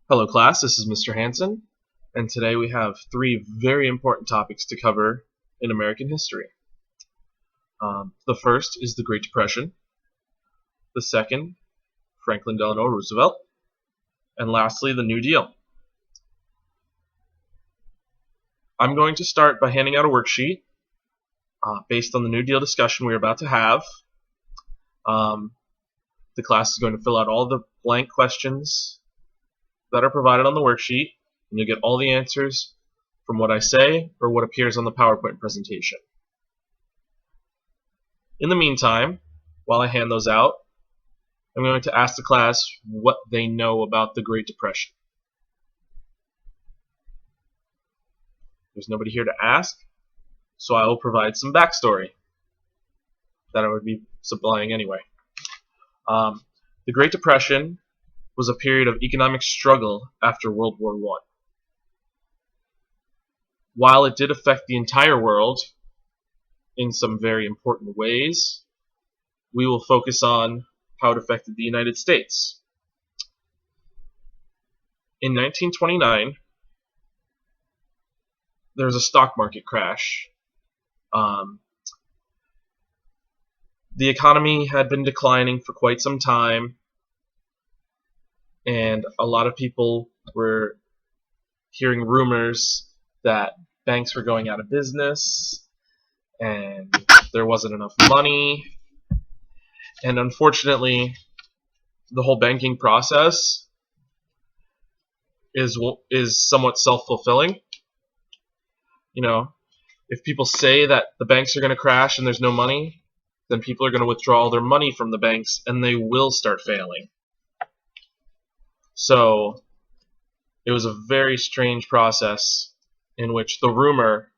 Hello class, this is Mr. Hansen, and today we have three very important topics to cover in American history. The first is the Great Depression, the second, Franklin Delano Roosevelt, and lastly, the New Deal. I'm going to start by handing out a worksheet based on the New Deal discussion we're about to have. The class is going to fill out all the blank questions that are provided on the worksheet, and you'll get all the answers from what I say or what appears on the PowerPoint presentation. In the meantime, while I hand those out, I'm going to ask the class what they know about the Great Depression. There's nobody here to ask, so I will provide some backstory that I would be supplying anyway. The Great Depression was a period of economic struggle after World War I. While it did affect the entire world in some very important ways, we will focus on how it affected the United States. In 1929, there was a stock market crash. The economy had been declining for quite some time, and a lot of people were hearing rumors that banks were going out of business and there wasn't enough money. And unfortunately, the whole banking process is somewhat self-fulfilling. You know, if people say that the banks are going to crash and there's no money, then people are going to withdraw all their money from the banks and they will start failing. So it was a very strange process in which the rumor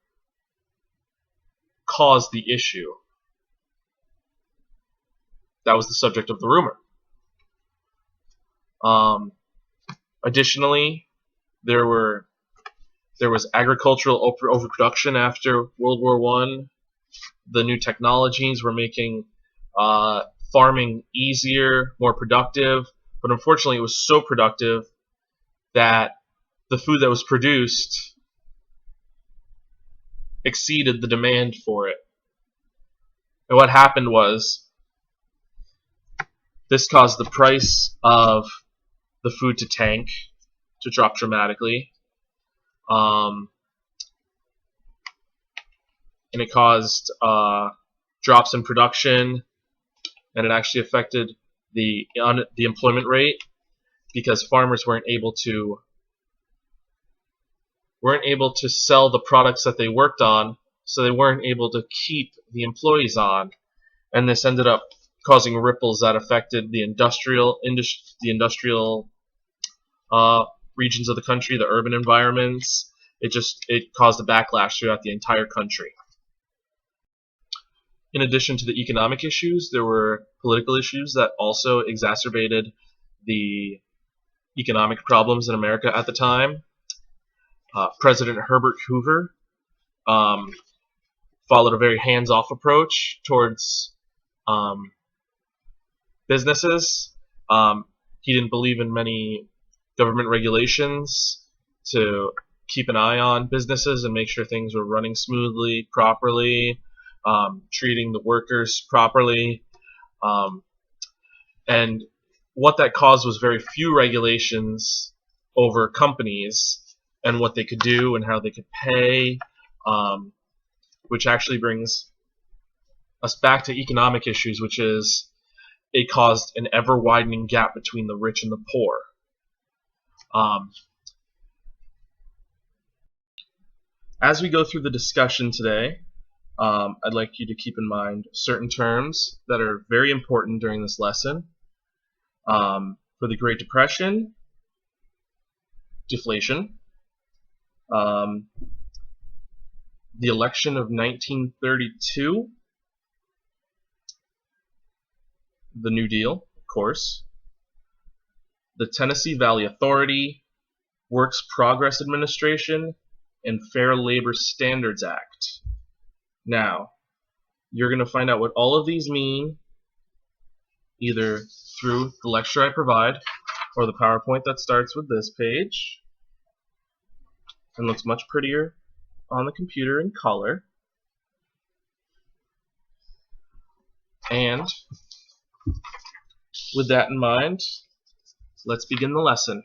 caused the issue. That was the subject of the rumor. Additionally, there was agricultural overproduction after World War I. The new technologies were making farming easier, more productive, but unfortunately it was so productive that the food that was produced exceeded the demand for it. And what happened was this caused the price of the food to tank, to drop dramatically. And it caused drops in production, and it actually affected the employment rate because farmers weren't able to sell the products that they worked on, so they weren't able to keep the employees on, and this ended up causing ripples that affected the industrial regions of the country, the urban environments. It caused a backlash throughout the entire country. In addition to the economic issues, there were political issues that also exacerbated the economic problems in America at the time. President Herbert Hoover followed a very hands-off approach towards businesses. He didn't believe in many government regulations to keep an eye on businesses and make sure things were running smoothly, properly, treating the workers properly. And what that caused was very few regulations over companies and what they could do and how they could pay, which actually brings us back to economic issues, which is it caused an ever-widening gap between the rich and the poor. As we go through the discussion today, I'd like you to keep in mind certain terms that are very important during this lesson. For the Great Depression, deflation. The election of 1932, the New Deal, of course, the Tennessee Valley Authority, Works Progress Administration, and Fair Labor Standards Act. Now, you're going to find out what all of these mean either through the lecture I provide or the PowerPoint that starts with this page and looks much prettier on the computer in color. And with that in mind, let's begin the lesson.